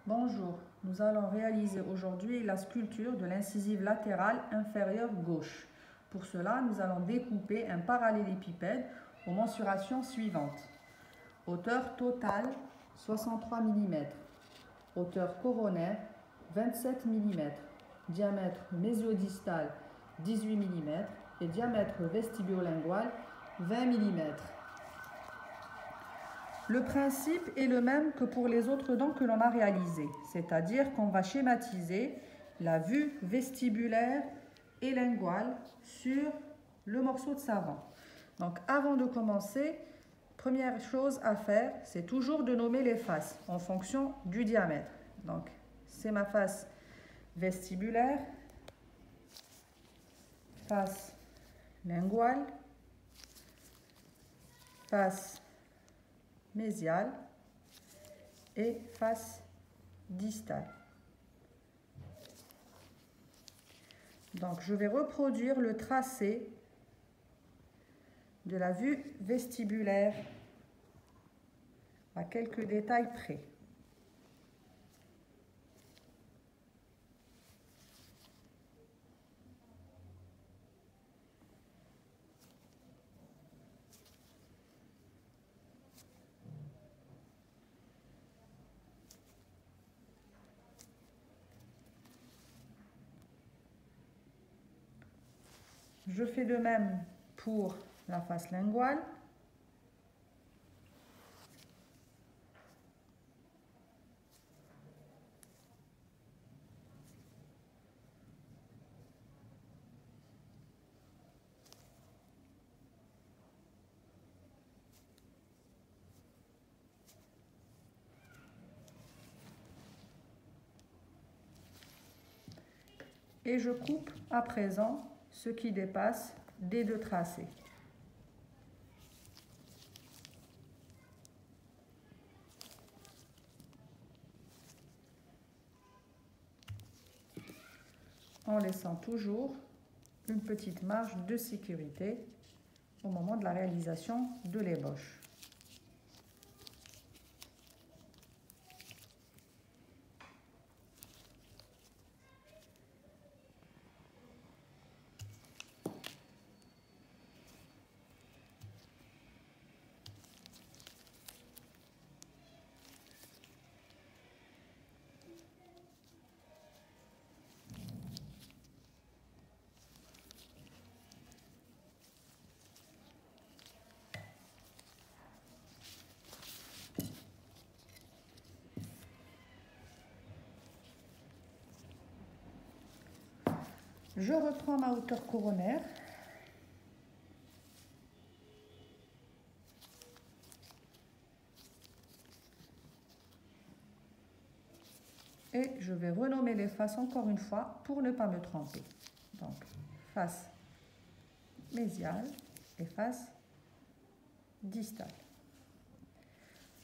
Bonjour, nous allons réaliser aujourd'hui la sculpture de l'incisive latérale inférieure gauche. Pour cela, nous allons découper un parallélépipède aux mensurations suivantes. Hauteur totale 63 mm, hauteur coronaire 27 mm, diamètre mésodistal 18 mm et diamètre vestibiolingual 20 mm. Le principe est le même que pour les autres dents que l'on a réalisées, c'est-à-dire qu'on va schématiser la vue vestibulaire et linguale sur le morceau de savon. Donc avant de commencer, première chose à faire, c'est toujours de nommer les faces en fonction du diamètre. Donc c'est ma face vestibulaire, face linguale, face mésiale et face distale. Donc je vais reproduire le tracé de la vue vestibulaire à quelques détails près. Je fais de même pour la face linguale. Et je coupe à présent ce qui dépasse des deux tracés. En laissant toujours une petite marge de sécurité au moment de la réalisation de l'ébauche. Je reprends ma hauteur coronaire. Et je vais renommer les faces encore une fois pour ne pas me tromper. Donc, face mésiale et face distale.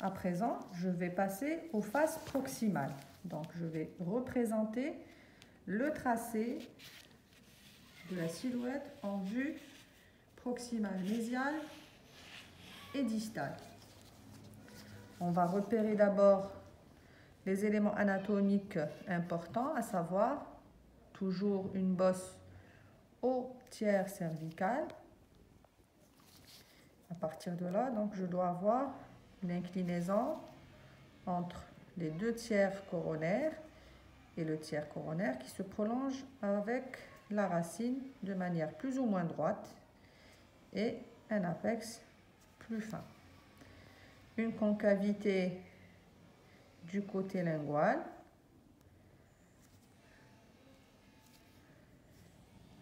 À présent, je vais passer aux faces proximales. Donc, je vais représenter le tracé de la silhouette en vue proximale mésiale et distale. On va repérer d'abord les éléments anatomiques importants, à savoir toujours une bosse au tiers cervical. À partir de là, donc, je dois avoir une inclinaison entre les deux tiers coronaires et le tiers coronaire qui se prolonge avec la racine de manière plus ou moins droite et un apex plus fin. Une concavité du côté lingual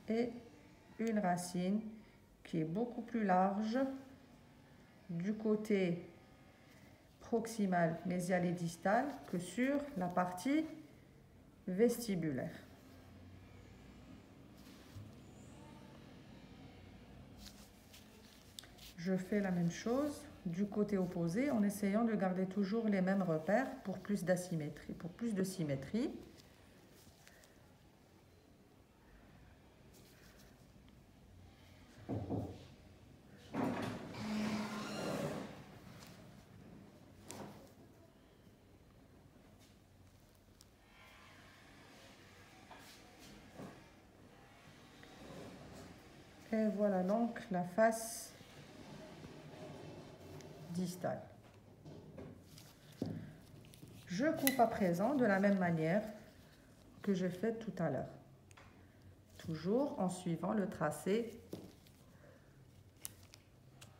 et une racine qui est beaucoup plus large du côté proximal, mésial et distal que sur la partie vestibulaire. Je fais la même chose du côté opposé en essayant de garder toujours les mêmes repères pour plus d'asymétrie, pour plus de symétrie. Et voilà donc la face distale. Je coupe à présent de la même manière que j'ai fait tout à l'heure, toujours en suivant le tracé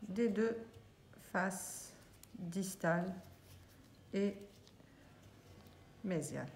des deux faces distales et mésiales.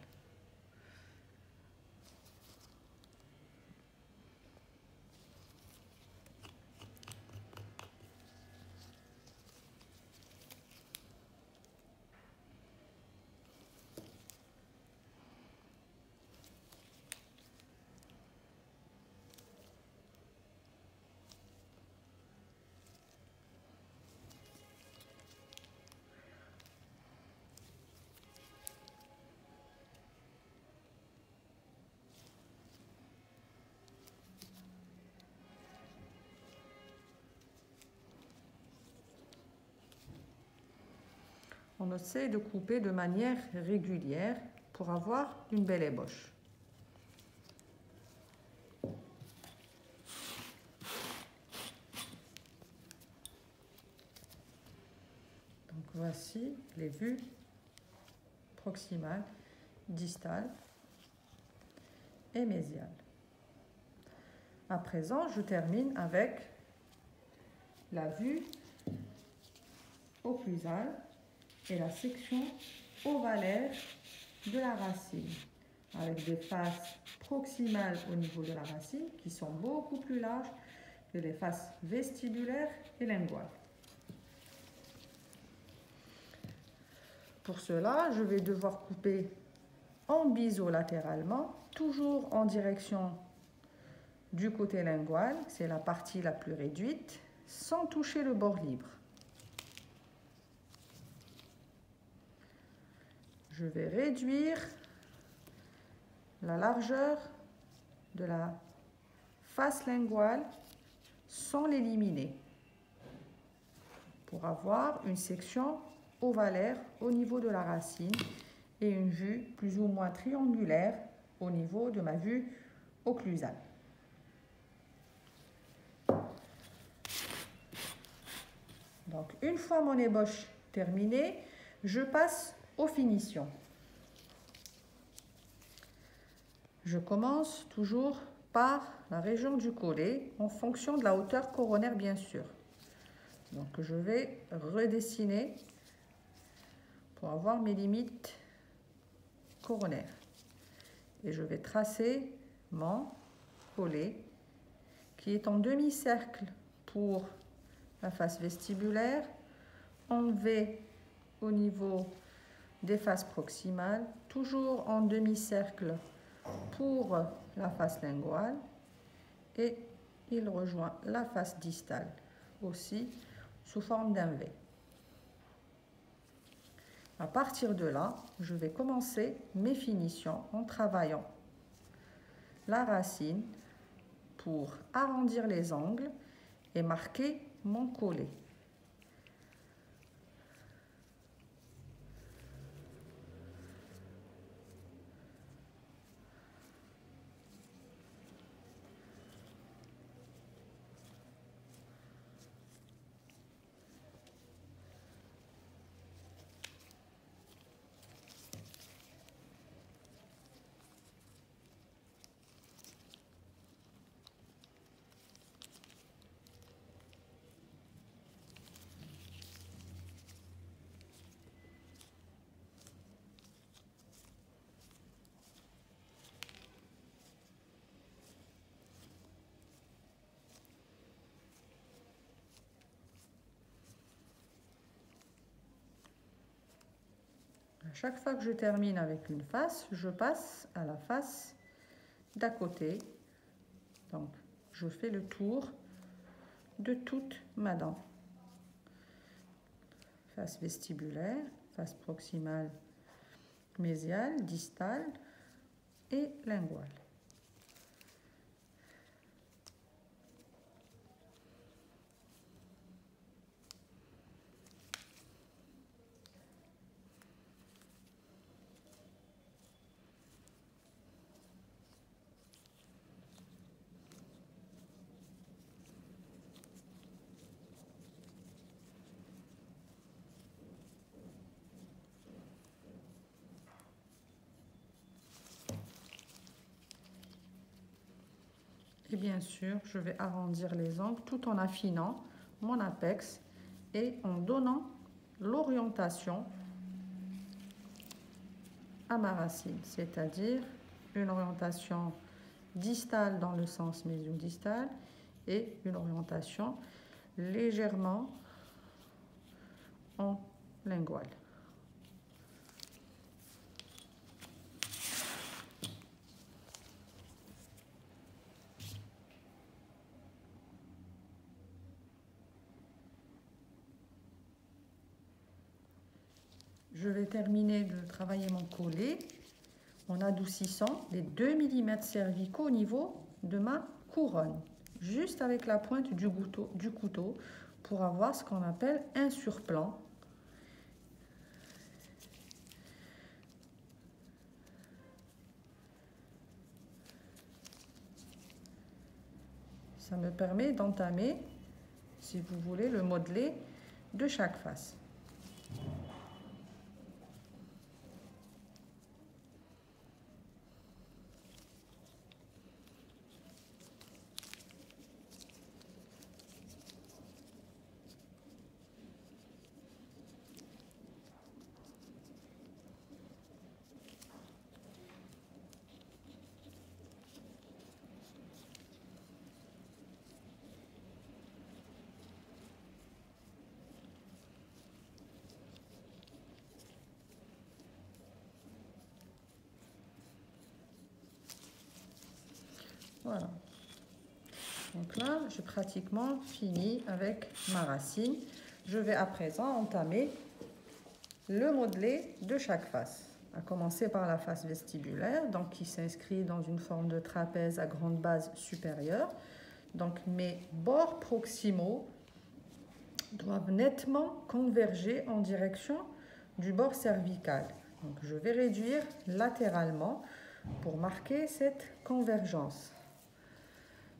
On essaie de couper de manière régulière pour avoir une belle ébauche. Donc voici les vues proximales, distales et mésiales. À présent, je termine avec la vue occlusale et la section ovalaire de la racine, avec des faces proximales au niveau de la racine qui sont beaucoup plus larges que les faces vestibulaires et linguales. Pour cela, je vais devoir couper en bisolatéralement, toujours en direction du côté lingual, c'est la partie la plus réduite, sans toucher le bord libre. Je vais réduire la largeur de la face linguale sans l'éliminer pour avoir une section ovalaire au niveau de la racine et une vue plus ou moins triangulaire au niveau de ma vue occlusale. Donc, une fois mon ébauche terminée, je passe aux finitions. Je commence toujours par la région du collet en fonction de la hauteur coronaire, bien sûr. Donc, je vais redessiner pour avoir mes limites coronaires. Et je vais tracer mon collet qui est en demi-cercle pour la face vestibulaire, en V au niveau des faces proximales, toujours en demi-cercle pour la face linguale et il rejoint la face distale aussi sous forme d'un V. À partir de là, je vais commencer mes finitions en travaillant la racine pour arrondir les angles et marquer mon collet. À chaque fois que je termine avec une face, je passe à la face d'à côté. Donc, je fais le tour de toute ma dent. Face vestibulaire, face proximale, mésiale, distale et linguale. Et bien sûr, je vais arrondir les angles tout en affinant mon apex et en donnant l'orientation à ma racine, c'est-à-dire une orientation distale dans le sens mésiodistal et une orientation légèrement en lingual. Je vais terminer de travailler mon collet en adoucissant les 2 mm cervicaux au niveau de ma couronne, juste avec la pointe du couteau pour avoir ce qu'on appelle un surplan. Ça me permet d'entamer, si vous voulez, le modelé de chaque face. Voilà. Donc là, j'ai pratiquement fini avec ma racine. Je vais à présent entamer le modelé de chaque face. À commencer par la face vestibulaire, donc qui s'inscrit dans une forme de trapèze à grande base supérieure. Donc mes bords proximaux doivent nettement converger en direction du bord cervical. Donc je vais réduire latéralement pour marquer cette convergence.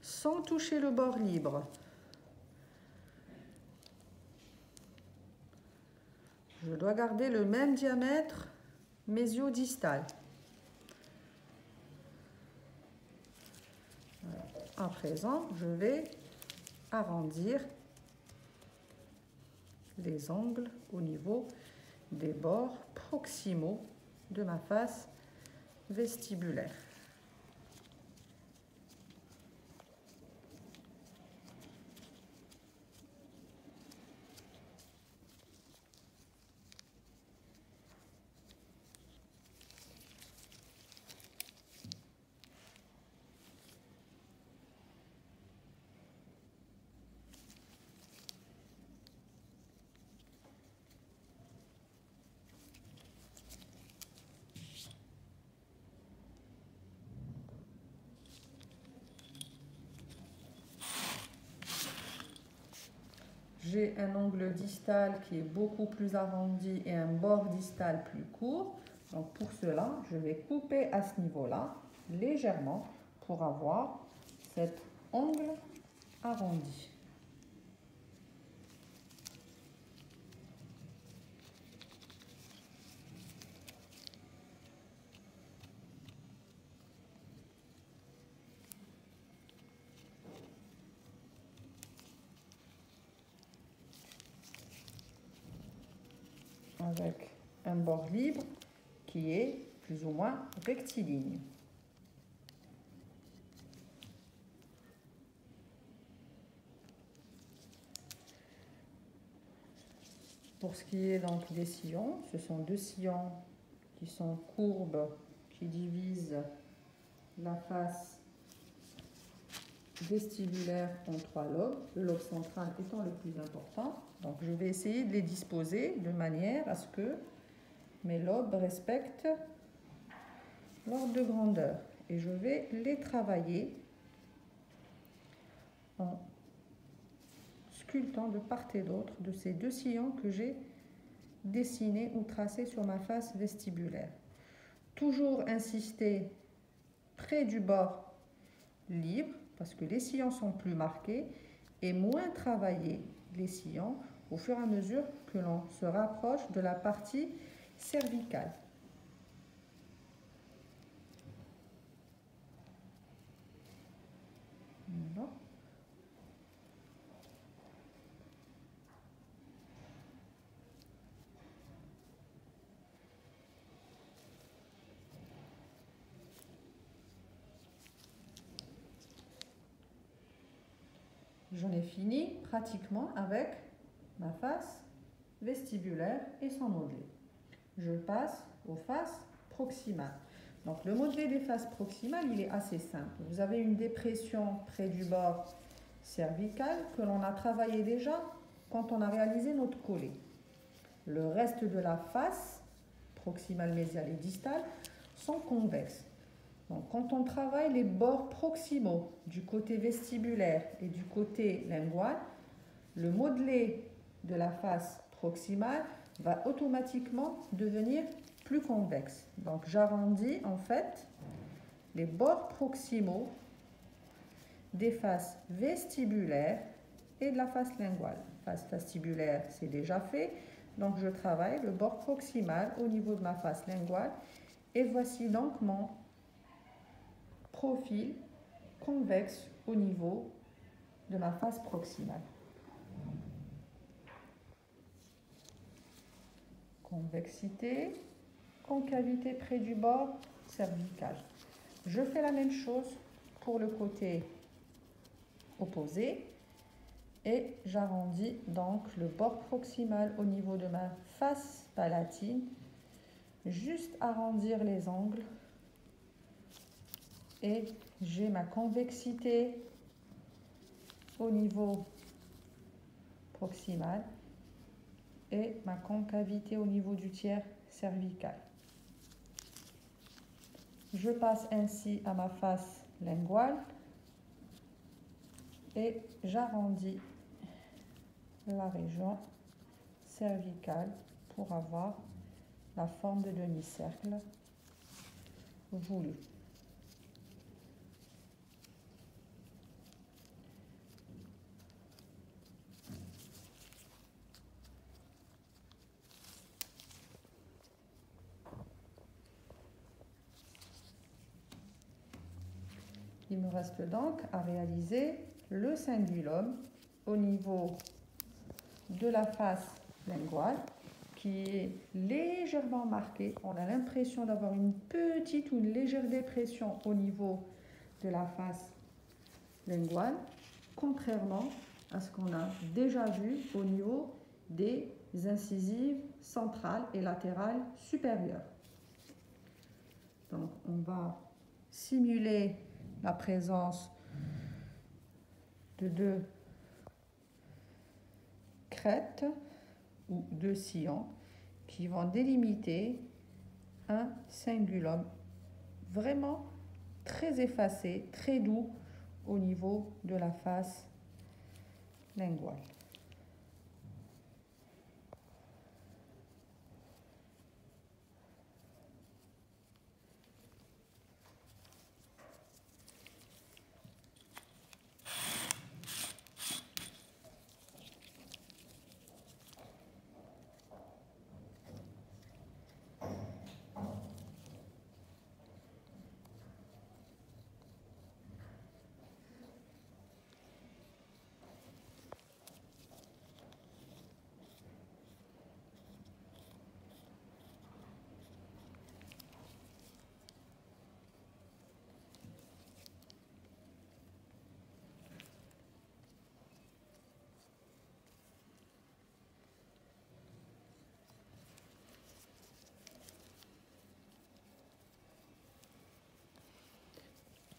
Sans toucher le bord libre. Je dois garder le même diamètre mésiodistal. Voilà. À présent, je vais arrondir les angles au niveau des bords proximaux de ma face vestibulaire. J'ai un angle distal qui est beaucoup plus arrondi et un bord distal plus court. Donc pour cela, je vais couper à ce niveau-là, légèrement, pour avoir cet angle arrondi. Avec un bord libre qui est plus ou moins rectiligne. Pour ce qui est donc des sillons, ce sont 2 sillons qui sont courbes, qui divisent la face vestibulaire en 3 lobes, le lobe central étant le plus important. Donc je vais essayer de les disposer de manière à ce que mes lobes respectent l'ordre de grandeur. Et je vais les travailler en sculptant de part et d'autre de ces 2 sillons que j'ai dessinés ou tracés sur ma face vestibulaire. Toujours insister près du bord libre, parce que les sillons sont plus marqués, et moins travailler les sillons au fur et à mesure que l'on se rapproche de la partie cervicale. j'en ai fini pratiquement avec ma face vestibulaire et son modelé. Je passe aux faces proximales. Donc le modelé des faces proximales, il est assez simple. Vous avez une dépression près du bord cervical que l'on a travaillé déjà quand on a réalisé notre collé. Le reste de la face proximale, mésiale et distale sont convexes. Donc, quand on travaille les bords proximaux du côté vestibulaire et du côté lingual, le modelé de la face proximale va automatiquement devenir plus convexe. Donc, j'arrondis en fait les bords proximaux des faces vestibulaires et de la face linguale. Face vestibulaire, c'est déjà fait. Donc, je travaille le bord proximal au niveau de ma face linguale. Et voici donc mon profil convexe au niveau de ma face proximale. Convexité, concavité près du bord cervical. Je fais la même chose pour le côté opposé et j'arrondis donc le bord proximal au niveau de ma face palatine. Juste arrondir les angles et j'ai ma convexité au niveau proximal et ma concavité au niveau du tiers cervical. Je passe ainsi à ma face linguale et j'arrondis la région cervicale pour avoir la forme de demi-cercle voulue. Il me reste donc à réaliser le cingulum au niveau de la face linguale qui est légèrement marqué. On a l'impression d'avoir une petite ou une légère dépression au niveau de la face linguale, contrairement à ce qu'on a déjà vu au niveau des incisives centrales et latérales supérieures. Donc on va simuler la présence de deux crêtes ou deux sillons qui vont délimiter un cingulum vraiment très effacé, très doux au niveau de la face linguale.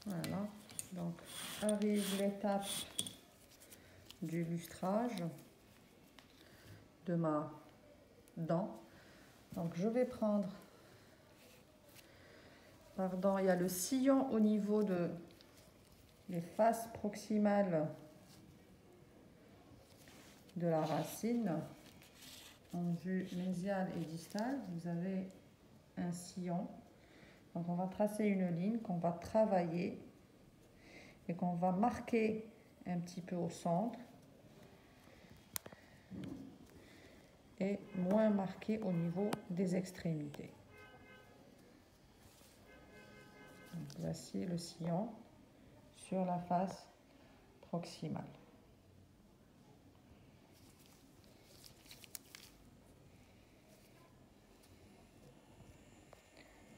Voilà, donc arrive l'étape du lustrage de ma dent. Donc je vais prendre, pardon, il y a le sillon au niveau de les faces proximales de la racine. En vue mésiale et distale, vous avez un sillon. Donc on va tracer une ligne qu'on va travailler et qu'on va marquer un petit peu au centre et moins marqué au niveau des extrémités. Donc voici le sillon sur la face proximale.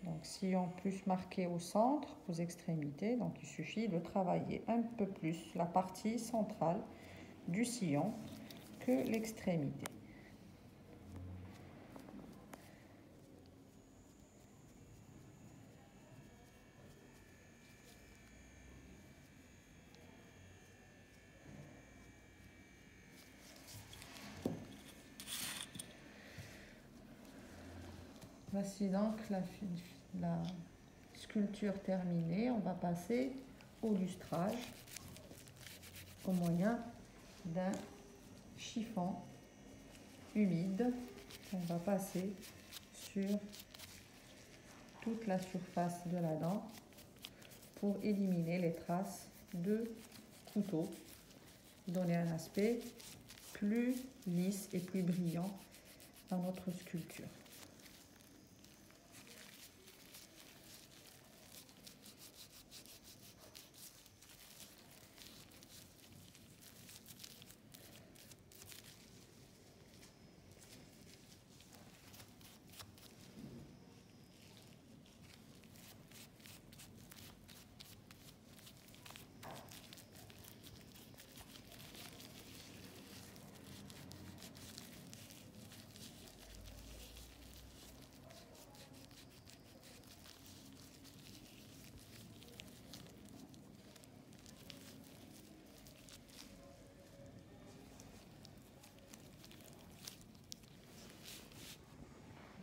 Donc sillon plus marqué au centre, aux extrémités, donc il suffit de travailler un peu plus la partie centrale du sillon que l'extrémité. Voici donc la sculpture terminée. On va passer au lustrage au moyen d'un chiffon humide. On va passer sur toute la surface de la dent pour éliminer les traces de couteau, donner un aspect plus lisse et plus brillant à notre sculpture.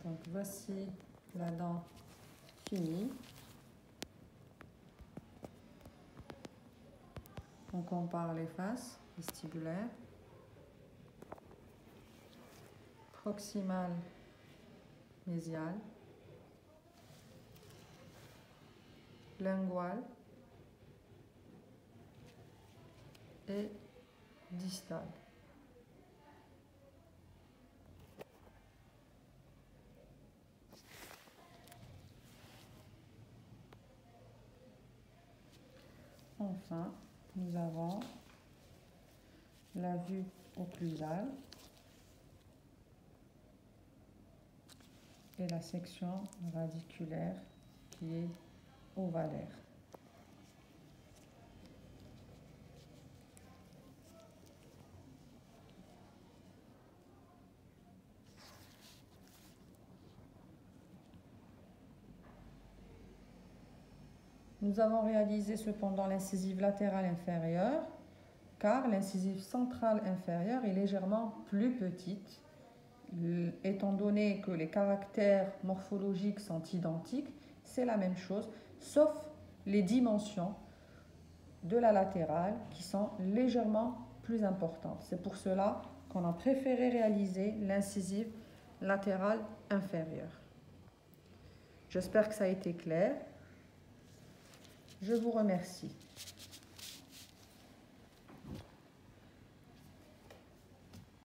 Donc voici la dent finie. On compare les faces vestibulaires, proximale, mésiale, linguale et distale. Enfin, nous avons la vue occlusale et la section radiculaire qui est ovalaire. Nous avons réalisé cependant l'incisive latérale inférieure, car l'incisive centrale inférieure est légèrement plus petite, étant donné que les caractères morphologiques sont identiques, c'est la même chose, sauf les dimensions de la latérale qui sont légèrement plus importantes. C'est pour cela qu'on a préféré réaliser l'incisive latérale inférieure. J'espère que ça a été clair. Je vous remercie.